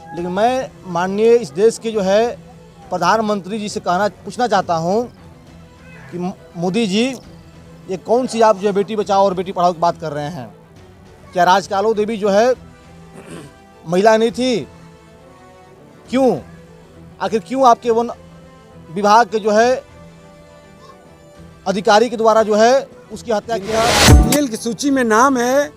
लेकिन मैं माननीय इस देश के जो है प्रधानमंत्री जी से पूछना चाहता हूँ कि मोदी जी, ये कौन सी आप जो है बेटी बचाओ और बेटी पढ़ाओ की बात कर रहे हैं? क्या राजकालो देवी जो है महिला नहीं थी? क्यों, आखिर क्यों आपके वन विभाग के जो है अधिकारी के द्वारा जो है उसकी हत्या किया? एपीएल की सूची में नाम है,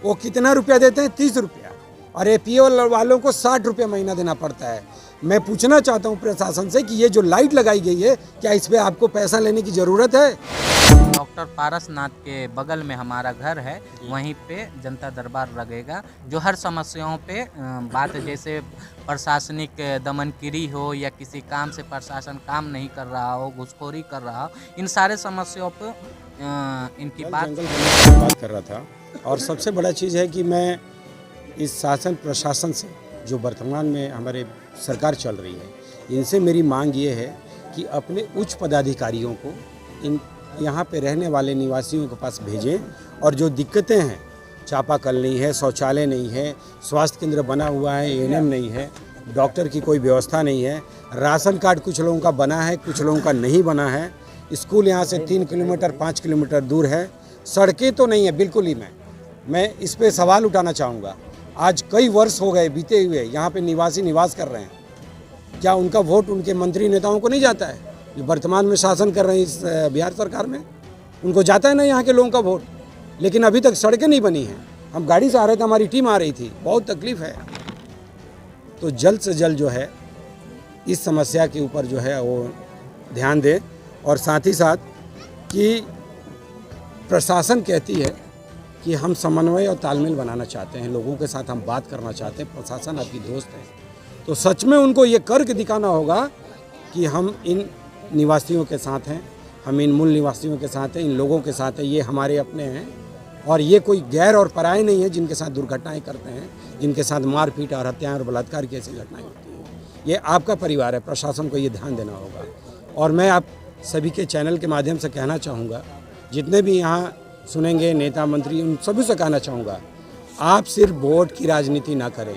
वो कितना रुपया देते हैं? 30 रुपया, और एपीएल वालों को 60 रुपया महीना देना पड़ता है। मैं पूछना चाहता हूँ प्रशासन से कि ये जो लाइट लगाई गई है, क्या इस पे आपको पैसा लेने की ज़रूरत है? डॉक्टर पारसनाथ के बगल में हमारा घर है, वहीं पे जनता दरबार लगेगा। जो हर समस्याओं पे बात, जैसे प्रशासनिक दमनगिरी हो या किसी काम से प्रशासन काम नहीं कर रहा हो, घुसखोरी कर रहा हो, इन सारे समस्याओं पे इनकी बात कर रहा था। और सबसे बड़ा चीज़ है कि मैं इस शासन प्रशासन से, जो वर्तमान में हमारे सरकार चल रही है, इनसे मेरी मांग ये है कि अपने उच्च पदाधिकारियों को इन यहाँ पे रहने वाले निवासियों के पास भेजें, और जो दिक्कतें हैं, चापाकल नहीं है, शौचालय नहीं है, स्वास्थ्य केंद्र बना हुआ है, एएनएम नहीं है, डॉक्टर की कोई व्यवस्था नहीं है, राशन कार्ड कुछ लोगों का बना है, कुछ लोगों का नहीं बना है, स्कूल यहाँ से 3 किलोमीटर 5 किलोमीटर दूर है, सड़कें तो नहीं है बिल्कुल ही। मैं इस पे सवाल उठाना चाहूँगा। आज कई वर्ष हो गए बीते हुए, यहाँ पे निवासी निवास कर रहे हैं, क्या उनका वोट उनके मंत्री नेताओं को नहीं जाता है जो वर्तमान में शासन कर रहे हैं इस बिहार सरकार में? उनको जाता है ना यहाँ के लोगों का वोट? लेकिन अभी तक सड़कें नहीं बनी हैं। हम गाड़ी से आ रहे थे, हमारी टीम आ रही थी, बहुत तकलीफ है। तो जल्द से जल्द जो है इस समस्या के ऊपर जो है वो ध्यान दें, और साथ ही साथ कि प्रशासन कहती है कि हम समन्वय और तालमेल बनाना चाहते हैं, लोगों के साथ हम बात करना चाहते हैं, प्रशासन आपकी दोस्त है, तो सच में उनको ये करके दिखाना होगा कि हम इन निवासियों के साथ हैं, हम इन मूल निवासियों के साथ हैं, इन लोगों के साथ हैं, ये हमारे अपने हैं, और ये कोई गैर और पराये नहीं है जिनके साथ दुर्घटनाएं करते हैं, जिनके साथ मारपीट और हत्याएं और बलात्कार की ऐसी घटनाएं होती हैं। ये आपका परिवार है, प्रशासन को ये ध्यान देना होगा। और मैं आप सभी के चैनल के माध्यम से कहना चाहूँगा, जितने भी यहाँ सुनेंगे नेता मंत्री, उन सभी से कहना चाहूँगा, आप सिर्फ वोट की राजनीति ना करें,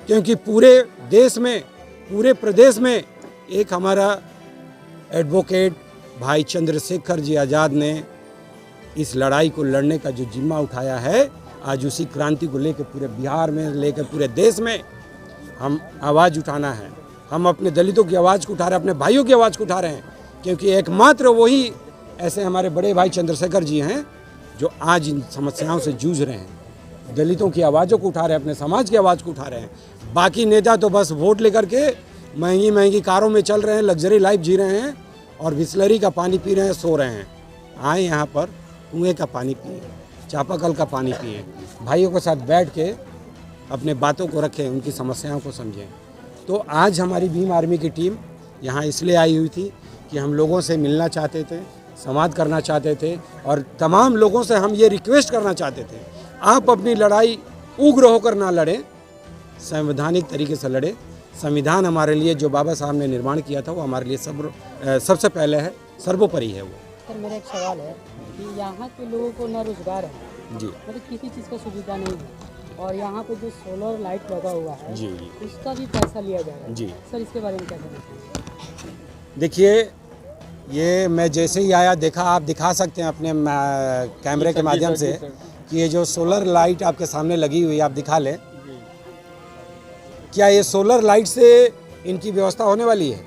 क्योंकि पूरे देश में, पूरे प्रदेश में एक हमारा एडवोकेट भाई चंद्रशेखर जी आज़ाद ने इस लड़ाई को लड़ने का जो जिम्मा उठाया है, आज उसी क्रांति को लेकर पूरे बिहार में, लेकर पूरे देश में हम आवाज़ उठाना है। हम अपने दलितों की आवाज़ को उठा रहे हैं, अपने भाइयों की आवाज़ को उठा रहे हैं, क्योंकि एकमात्र वही ऐसे हमारे बड़े भाई चंद्रशेखर जी हैं जो आज इन समस्याओं से जूझ रहे हैं, दलितों की आवाज़ों को उठा रहे हैं, अपने समाज की आवाज़ को उठा रहे हैं। बाकी नेता तो बस वोट लेकर के महंगी महंगी कारों में चल रहे हैं, लग्जरी लाइफ जी रहे हैं, और बिस्लरी का पानी पी रहे हैं, सो रहे हैं। आए यहाँ पर कुएँ का पानी पिए, चापाकल का पानी पिए, भाइयों के साथ बैठ के अपने बातों को रखें, उनकी समस्याओं को समझें। तो आज हमारी भीम आर्मी की टीम यहाँ इसलिए आई हुई थी कि हम लोगों से मिलना चाहते थे, संवाद करना चाहते थे, और तमाम लोगों से हम ये रिक्वेस्ट करना चाहते थे, आप अपनी लड़ाई उग्र होकर ना लड़ें, संवैधानिक तरीके से लड़ें। संविधान हमारे लिए जो बाबा साहब ने निर्माण किया था, वो हमारे लिए सबसे पहले है, सर्वोपरि है वो। सर, मेरा एक सवाल है कि यहाँ के लोगों को ना रोजगार है जी, मतलब किसी चीज़ का सुविधा नहीं है, और यहाँ पे जो सोलर लाइट लगा हुआ है जी, उसका भी पैसा लिया जा रहा है जी। सर, इसके बारे में क्या कहना चाहिए? देखिए, ये मैं जैसे ही आया देखा, आप दिखा सकते हैं अपने कैमरे के माध्यम से कि ये जो सोलर लाइट आपके सामने लगी हुई है, आप दिखा लें। क्या ये सोलर लाइट से इनकी व्यवस्था होने वाली है?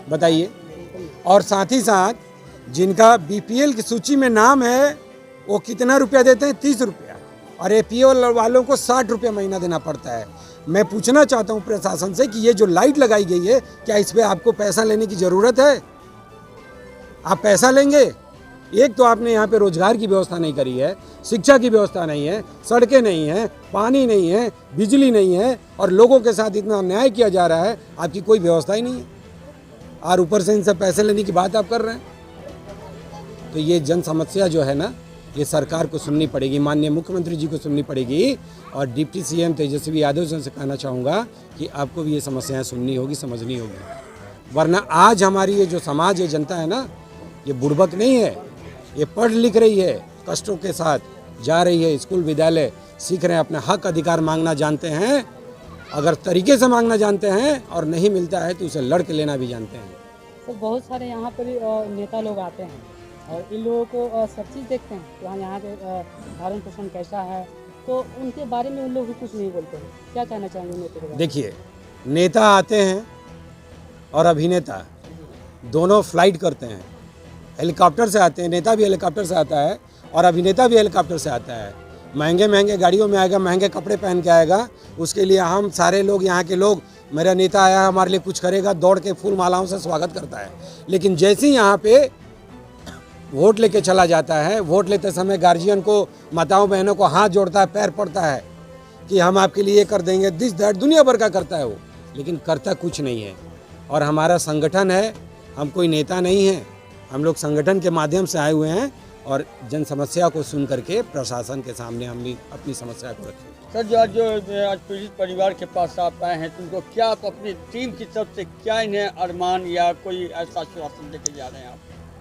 बताइए। और साथ ही साथ जिनका बीपीएल की सूची में नाम है, वो कितना रुपया देते हैं? 30 रुपया, और एपीएल वालों को 60 रुपया महीना देना पड़ता है। मैं पूछना चाहता हूँ प्रशासन से कि ये जो लाइट लगाई गई है, क्या इस पे आपको पैसा लेने की ज़रूरत है? आप पैसा लेंगे? एक तो आपने यहाँ पे रोजगार की व्यवस्था नहीं करी है, शिक्षा की व्यवस्था नहीं है, सड़कें नहीं हैं, पानी नहीं है, बिजली नहीं है, और लोगों के साथ इतना अन्याय किया जा रहा है, आपकी कोई व्यवस्था ही नहीं है, और ऊपर से इनसे पैसे लेने की बात आप कर रहे हैं। तो ये जन समस्या जो है ना, ये सरकार को सुननी पड़ेगी, माननीय मुख्यमंत्री जी को सुननी पड़ेगी, और डिप्टी सीएम तेजस्वी यादव जी से कहना चाहूँगा कि आपको भी ये समस्याएँ सुननी होगी, समझनी होगी। वरना आज हमारी ये जो समाज, ये जनता है ना, ये बुड़बक नहीं है, ये पढ़ लिख रही है, कष्टों के साथ जा रही है, स्कूल विद्यालय सीख रहे हैं, अपना हक अधिकार मांगना जानते हैं, अगर तरीके से मांगना जानते हैं और नहीं मिलता है तो उसे लड़ के लेना भी जानते हैं। तो बहुत सारे यहाँ पर नेता लोग आते हैं और इन लोगों को सब चीज़ देखते हैं कि हाँ यहाँ के भरण पोषण कैसा है, तो उनके बारे में उन लोग भी कुछ नहीं बोलते हैं। क्या कहना चाहेंगे नेता के बारे में? देखिए, नेता आते हैं और अभिनेता दोनों फ्लाइट करते हैं। हेलीकॉप्टर से आते हैं, नेता भी हेलीकॉप्टर से आता है और अभिनेता भी हेलीकॉप्टर से आता है। महंगे महंगे गाड़ियों में आएगा, महंगे कपड़े पहन के आएगा, उसके लिए हम सारे लोग, यहाँ के लोग, मेरा नेता आया हमारे लिए कुछ करेगा, दौड़ के फूल मालाओं से स्वागत करता है। लेकिन जैसे ही यहाँ पे वोट लेके चला जाता है, वोट लेते समय गार्जियन को, माताओं बहनों को हाथ जोड़ता है, पैर पड़ता है कि हम आपके लिए ये कर देंगे, दिस दैट, दुनिया भर का करता है वो, लेकिन करता कुछ नहीं है। और हमारा संगठन है, हम कोई नेता नहीं है, हम लोग संगठन के माध्यम से आए हुए हैं और जन समस्या को सुन करके प्रशासन के सामने हम भी अपनी समस्या को रखें। सर, जो आज पीड़ित परिवार के पास आप आए हैं, तुमको क्या आप अपनी टीम की तरफ से क्या इन्हें अरमान या कोई ऐसा आश्वासन देके जा रहे हैं आप?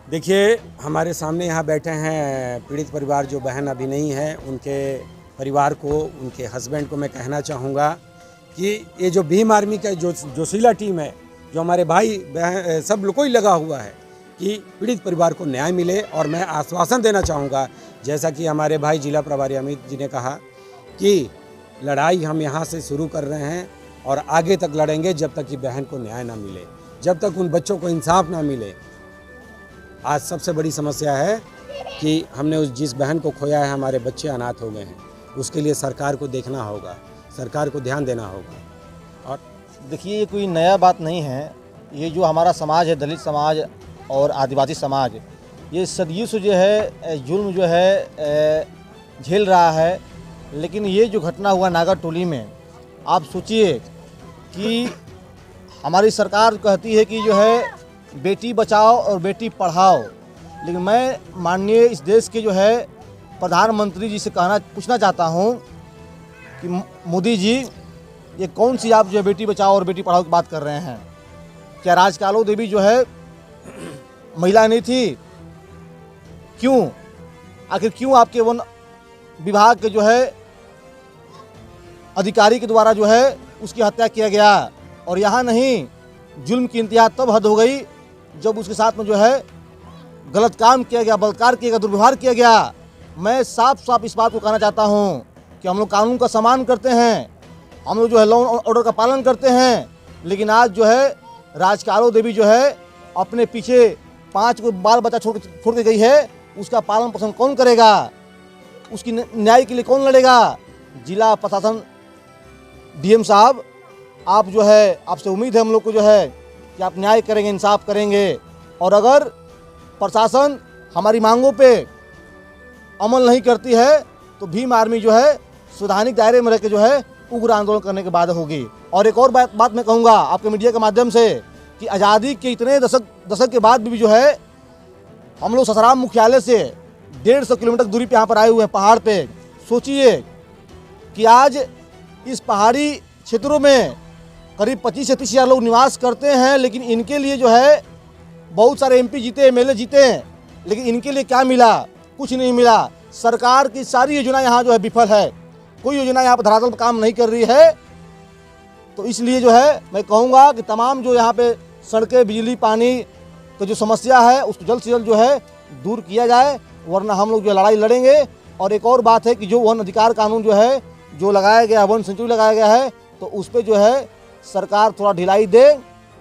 देखिए, हमारे सामने यहाँ बैठे हैं पीड़ित परिवार, जो बहन अभी नहीं है, उनके परिवार को, उनके हस्बैंड को मैं कहना चाहूँगा कि ये जो भीम आर्मी का जो जोशीला टीम है, जो हमारे भाई बहन सब लोग को ही लगा हुआ है कि पीड़ित परिवार को न्याय मिले। और मैं आश्वासन देना चाहूँगा, जैसा कि हमारे भाई जिला प्रभारी अमित जी ने कहा कि लड़ाई हम यहाँ से शुरू कर रहे हैं और आगे तक लड़ेंगे जब तक कि बहन को न्याय ना मिले, जब तक उन बच्चों को इंसाफ ना मिले। आज सबसे बड़ी समस्या है कि हमने जिस बहन को खोया है, हमारे बच्चे अनाथ हो गए हैं, उसके लिए सरकार को देखना होगा, सरकार को ध्यान देना होगा। और देखिए, ये कोई नया बात नहीं है। ये जो हमारा समाज है, दलित समाज और आदिवासी समाज, ये सदियों से जो है जुल्म जो है झेल रहा है। लेकिन ये जो घटना हुआ नागर टोली में, आप सोचिए कि हमारी सरकार कहती है कि जो है बेटी बचाओ और बेटी पढ़ाओ, लेकिन मैं माननीय इस देश के जो है प्रधानमंत्री जी से पूछना चाहता हूँ कि मोदी जी, ये कौन सी आप जो है बेटी बचाओ और बेटी पढ़ाओ की बात कर रहे हैं? क्या राजकालो देवी जो है महिला नहीं थी? क्यों, आखिर क्यों आपके वन विभाग के जो है अधिकारी के द्वारा जो है उसकी हत्या किया गया? और यहाँ नहीं, जुल्म की इंतहा तब हद हो गई जब उसके साथ में जो है गलत काम किया गया, बलात्कार किया गया, दुर्व्यवहार किया गया। मैं साफ साफ इस बात को कहना चाहता हूँ कि हम लोग कानून का सम्मान करते हैं, हम लोग जो है लॉ एंड ऑर्डर का पालन करते हैं, लेकिन आज जो है राजकालो देवी जो है अपने पीछे 5 को बाल बच्चा छोड़ के गई है, उसका पालन पोषण कौन करेगा? उसकी न्याय के लिए कौन लड़ेगा? जिला प्रशासन, डीएम साहब, आप जो है, आपसे उम्मीद है हम लोग को जो है कि आप न्याय करेंगे, इंसाफ करेंगे। और अगर प्रशासन हमारी मांगों पे अमल नहीं करती है तो भीम आर्मी जो है संवैधानिक दायरे में रह के जो है उग्र आंदोलन करने के बाद होगी। और एक और बात मैं कहूँगा आपके मीडिया के माध्यम से कि आज़ादी के इतने दशक के बाद भी जो है हम लोग ससाराम मुख्यालय से 150 किलोमीटर दूरी पे यहाँ पर आए हुए हैं, पहाड़ पे। सोचिए कि आज इस पहाड़ी क्षेत्रों में करीब 25 से 30 हज़ार लोग निवास करते हैं, लेकिन इनके लिए जो है बहुत सारे एमपी जीते, एमएलए जीते, लेकिन इनके लिए क्या मिला? कुछ नहीं मिला। सरकार की सारी योजना यहाँ जो है विफल है, कोई योजना यहाँ पर धरातल पर काम नहीं कर रही है। तो इसलिए जो है मैं कहूँगा कि तमाम जो यहाँ पे सड़कें, बिजली, पानी तो जो समस्या है उसको जल्द से जल्द जो है दूर किया जाए, वरना हम लोग जो लड़ाई लड़ेंगे। और एक और बात है कि जो वन अधिकार कानून जो है जो लगाया गया है, वन सेंचुरी लगाया गया है, तो उस पर जो है सरकार थोड़ा ढिलाई दे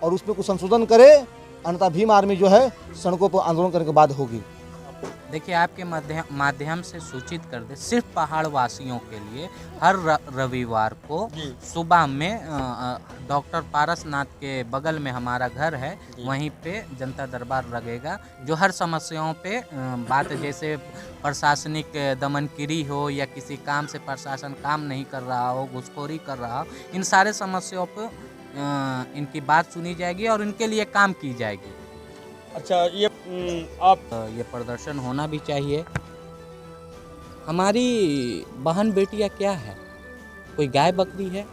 और उस पर कुछ संशोधन करे, अन्यथा भीम आर्मी जो है सड़कों पर आंदोलन करने के बाद होगी। देखिए, आपके माध्यम से सूचित कर दे, सिर्फ पहाड़ वासियों के लिए हर रविवार को सुबह में डॉक्टर पारसनाथ के बगल में हमारा घर है, वहीं पे जनता दरबार लगेगा। जो हर समस्याओं पे बात, जैसे प्रशासनिक दमनगिरी हो या किसी काम से प्रशासन काम नहीं कर रहा हो, घुसखोरी कर रहा हो, इन सारे समस्याओं पे इनकी बात सुनी जाएगी और इनके लिए काम की जाएगी। अच्छा, ये आप ये प्रदर्शन होना भी चाहिए। हमारी बहन बेटियां क्या है? कोई गाय बकरी है?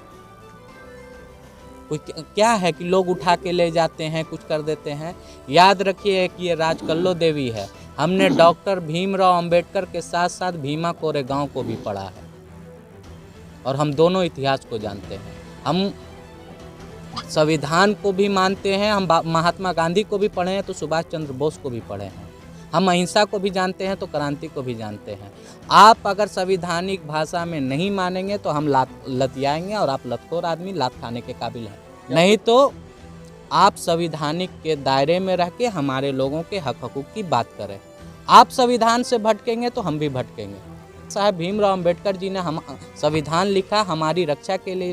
कोई क्या है कि लोग उठा के ले जाते हैं, कुछ कर देते हैं? याद रखिए कि ये राजकल्लो देवी है। हमने डॉक्टर भीमराव अंबेडकर के साथ साथ भीमा कोरेगांव को भी पढ़ा है और हम दोनों इतिहास को जानते हैं। हम संविधान को भी मानते हैं, हम महात्मा गांधी को भी पढ़े हैं तो सुभाष चंद्र बोस को भी पढ़े हैं, हम अहिंसा को भी जानते हैं तो क्रांति को भी जानते हैं। आप अगर संविधानिक भाषा में नहीं मानेंगे तो हम लतियाएंगे और आप लतखोर आदमी लात खाने के काबिल हैं। नहीं तो आप संविधानिक के दायरे में रह के हमारे लोगों के हक हकूक़ की बात करें। आप संविधान से भटकेंगे तो हम भी भटकेंगे। साहब भीमराव अम्बेडकर जी ने हम संविधान लिखा हमारी रक्षा के लिए।